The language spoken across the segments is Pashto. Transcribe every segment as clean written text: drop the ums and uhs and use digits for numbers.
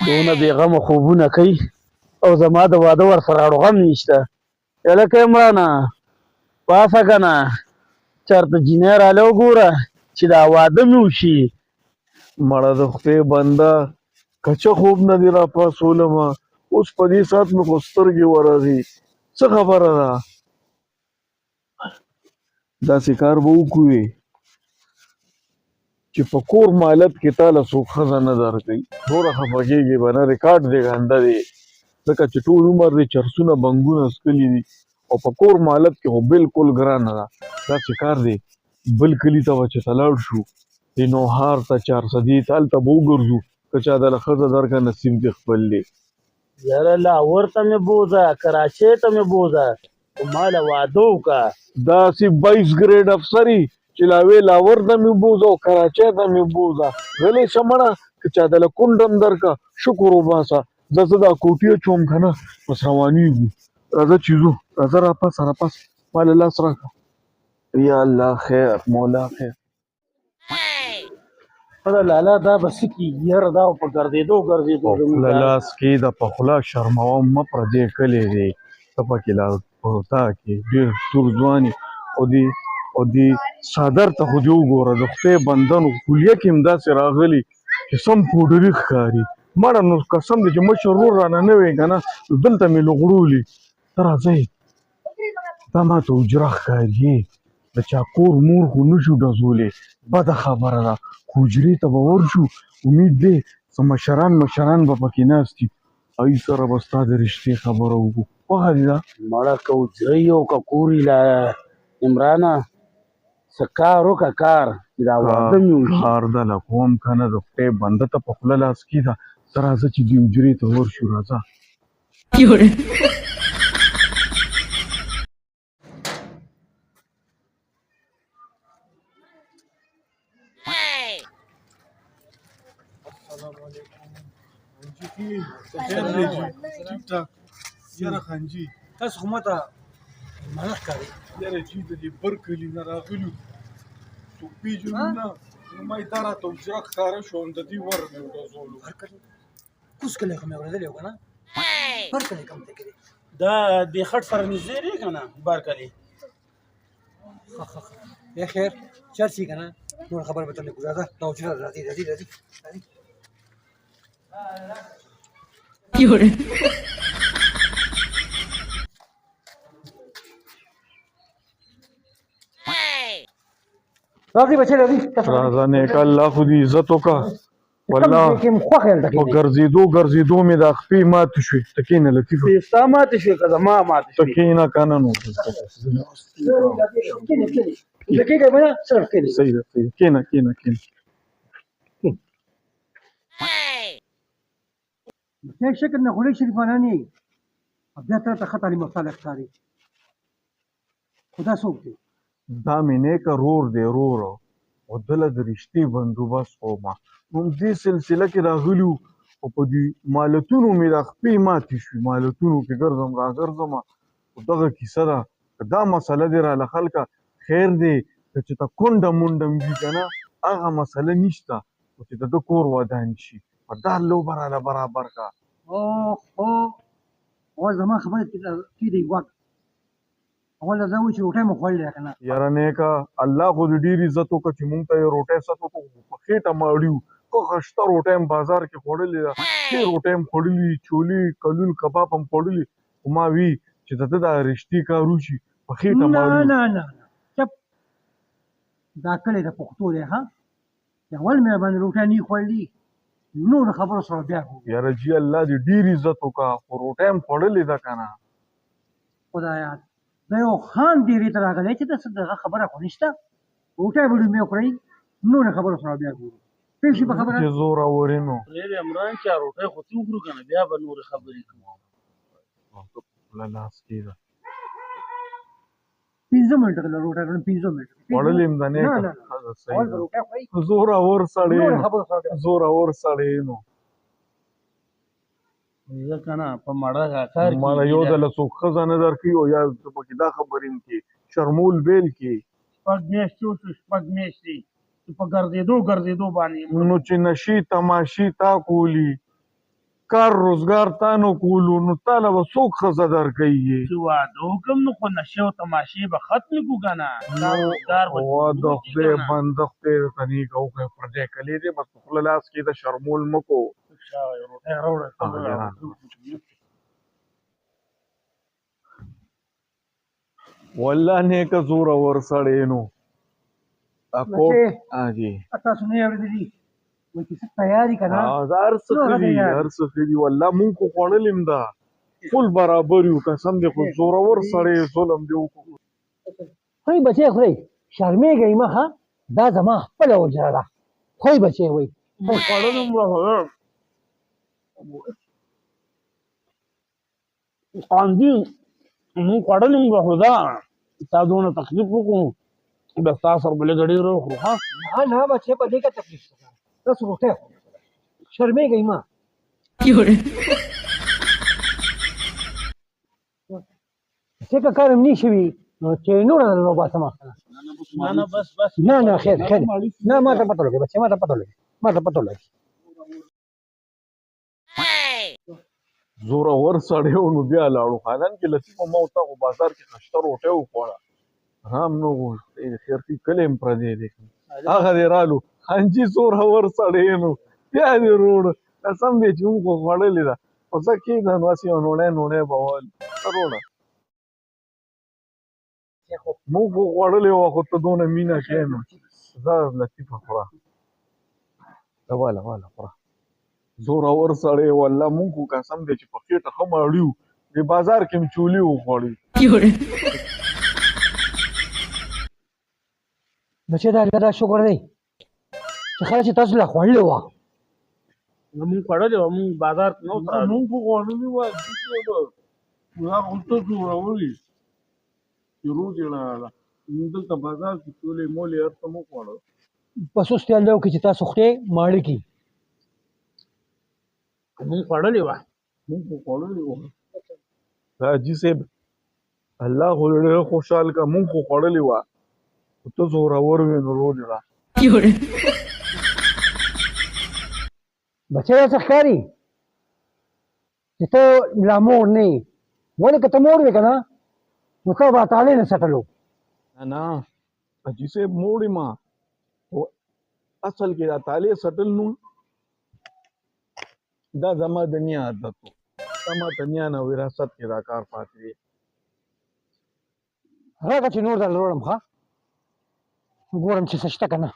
دونه بېغمه خوبونه کوي او زما د واده ورسره اړو غم نشته. هلکه عمرانه پاڅه که نه چېرته جینۍ رالی وګوره چې دا واده مې وشي. مړه د خدای بنده کچه خوب نه دي راپاڅولمه، اوس په دې ساعت مې خو سترګې ورغي. څه خبره ده؟ داسې کار به وکړو چې په کور مالت کې تاله څوک ښځه نه درکوي. نوره خفه کېږې به نه، ریکارډ دې ګنده دی ځکه چې ټول عمر دې چرسونه بنګونه څکلي دي او په کور مالت کې خو بالکل ګرانه ده. داسې کار دی بل کلي ته به چې ته لاړ شو دې نوهار ته چارسدې ته هلته به وګرځو که چا دله ښځه درکړه نصیب دې خپل دی. یاره لاهور ته مې بوځه کراچۍ ته مې بوځه خو ما له واده وکړه. داسې 22 ګریډ افسري چې لاوې لاور ته مې بوځه او کراچۍ ته مې بوځه. غلی شه مړه که چا دله کونډم درکړه شکر وباسه. زه دا کوټې اچوم که نه بس روانېږو. راځه چې ځو، راځه راپاسه راپاسه ما له لاس راکړه. یا الله خیر مولا خیر. لالا دا به څه کېږي یاره دا په ګرځېدو ګرځېدو په خوله لاس کې د په خوله شرموم مه پردی کلی دی ته پکې لا په تا کې ډېر تور ځواني او دې څادر ته خو دې وګوره د خدای بنده نو خولیه کې هم داسې راغلي چې سم پوډري ښکاري. مړه نو قسم دی چې مشر ورور رانه نه وی که نه دلته مې لغړولي. ته راځئ دا ماته حجره ښکاري د چا کور مور خو نه شو ډزولی بده خبره ده خو حجرې ته به ورشو امید دی څه مشران به پکې ناست دي هغوی سره به ستا د رشتې خبره وکړو. خوښه دې ده مړه که حجره یي او که کور یي عمرانه څه کار وکړه کار چې دا واده مې وشي. کار دله کوم که نه د خدای بنده ته په خوله لاس کېږده ته راځه چې دې حجرې ته ورشو راځه. یاره خانجي تاسو خو ماته مانا ښکارئ. یاره چې د دې بر کلي نه راغلو څوک پېژنو نه نو ما یې دا راته حجره ښکاره شوه نو د دې ور مې وډزولو. کوز کلی خو مې اورېدلی و که نه بر کلی کوم ځای کې دی؟ دا دې خټ سره نږدې دی که نه بار کلي. یا خیر چرسي که نه نور خبره به درنه کړو. راځه دا حجره راځي راځي راځي راځي بچې راځي راځه نیکه الله خو دې عزت وکړه والله په ګرځېدو مې دا خپې ماتې شوې. ته کښېنه لطیفه ستا ماتې شوې که زما ماتې ته کښېنه که نه نو صحیح ده کښېنه شکر نه غوړې شریفانه نه یې بیا ته ښه تعلیم یافته ښکاري. خو دا څوک دی؟ دا مې نیکه رور دی رور او دله د رشتې بندوبست کومه نو دې سلسله کې راغلي وو او په دې مالتونو مې دا خپې ماتې شوې مالتونو کې ګرځم راګرځمه خو دغه کیسه ده که دا مسله دې راله خلکه خیر دی که چې ته کونډه مونډه وي که نه هغه مسله نشته خو چې د ده کور ودان شي په دا لوبه راله برابر کړه. اول زما خبرې کېدی غوږ اول دا وایي چې روټۍ مو خوړلی که نه. یاره نیکه الله خو دې ډېر عزت وکړه چې مونږ ته یې روټۍ ست وکړو په خېټه ماړي وو ښه خشته روټۍ هم بازار کې خوړلې ده ښې روټۍ هم خوړلي چولې کلول کباب هم خوړلي خو ما وي چې د ده دا رشتې کار وشي په خېټه ماړي نه چپ دا کلی د پښتو دی ها اول مې باندې روټۍ نه خوړلي نور خبرو سره بیا کوو. یاره جي الله دې ډېر عزت وکړه خو روټۍ هم خوړلې ده که نه. خدایا دا یو خان ډېرې ته راغلی چې دغه خبره خو نشته روټۍ به ډومې وخورئ نور خبرو سره بیا ګورو پوه شي په خبره چې زور اورې نو پرېږدې عمران چې روټۍ خو څه وکړو که نه بیا به نورې خبرې کوو. خوله لاس کېږده 15 منټه که له روټۍ کړم 15 منټه خوړلې هم ده نیکه زور اور سړی نو زه که نه په مړه کار مړه یو ځله څوک ښځه نه درکوي او یا پکې دا خبرې هم کې شرمول بیل کې شپږ میاشتې وشو شپږ میاشتې چې په ګرځېدو باندې نو چې نشي تماشي تا کولی کار روزګار تا نو کولو نو تاله به څوک ښځه درکوي چې واده وکړم نو خو نشې او تماشې به ختمې کړو که نه دا روزګار به وا د خدای بنده خدای درته نیک وکړي پردی کلی دی بس په خوله لاس کې د شرمول مه کو والله نیکه زوره ور سړی نو جی تاسو نه اورېدلي وایي چې څه تیاري که نه هر څه ښه دي هر څه ښه دي والله مونږ خو خوړل یم ده فل برابر یو قسم دی خو زورور سړی ظلم دی وکړو خورئ بچی خورئ شرمېږئ مه ښه دا زما خپله اجره ده خورئ بچی وایي خوړل یم قاندي مونږ خوړل یم خو دا تا دونه تکلیف وکړو بس تا سره به لږ ډېر وخورو ښه نه نه بچی په دې کې تکلیف شته تاسو روټۍ خورئ شرمېږئ مه چې که کار هم نه شوي نو چې نور نه وباسمه نه بس نه نه خیر خیر نه ما ته پته لګي بچی ما ته پته لګي ما ته پته لګي زورور سړی و نو بیا لاړو خانان کې لطیفه ما ورته خو بازار کې خشته روټۍ وخوړه هم نو خیر کې کلی هم پردی دی هغه دی رالو خانجي زورور سړی نو بیا دې روړ قسم دی چې موږ خو خوړلې ده خو څه کېده نو هسې یو نوڼی به ول څه روړه موږ خو خوړلې وه خو ته دونه مینه کوې نو زه لطیفه خوړه واله خوړه زورور سړی والله مونږ خو قسم دی چې په خېټه ښه ماړي وو د بازار کې مې چولي وخوړې بچی دا الله دا شکر دی چې خلک چې تاسو له خوړلې وه مونږ خوړلې وه مونږ بازار ته نه وترالو مونږ خو خوړلې وه هغه خو ته زوروري چې روز یې لاړه دلته بازار کې چولې مولې هر څه مو خوړه په سوس تیال دی وکړي چې تاسو خورې ماړه کړي مونږ خوړلې وه مونږ خو خوړلې وه حاجي صاحب الله خو ډېر خوشحال کا مونږ خو خوړلې وه خو ته زورور وې نو روز یې لا بچی داسې ښکاري چې ته لا مور نه یې ولې که ته مور وې که نه نو تا به تالی نه سټلو نه حاجي صاحب موړ یم اصل کې دا تالی سټل نو دا زما د نیا عادت و زما د نیا نه وراثت کې دا کار پاتې دی راکړه چې نور درله وړم ښه ګورم چې څه شته که نه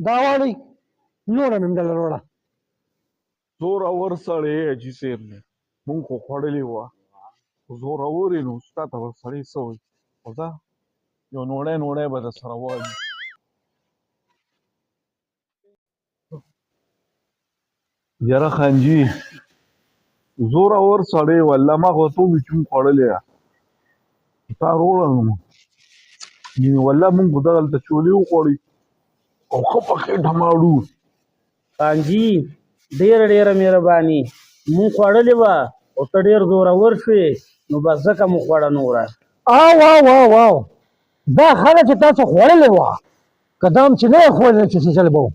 دا واړئ نوره مې هم درله وړه زورور سړی حاجي صاحب دی مونږ خو خوړلې وه خو زورور یې نو ستا ته به سړی څه وایي خو ځه یو نوړی به درسره وایي یاره خانجي زورور سړی والله ما خو ته چون خوړلې ده تا روړه نو والله مونږ خو دغلته چولې وخوړې او ښه په خېټه ماړو خانجي ډېره مهرباني مونږ خوړلې وه او ته ډېر زورور شوې نو بس ځکه مو خوړه نوره واو دا خلک چې تاسو خوړلې وه که دا هم چې نه یې خوړلې چې څه چل به و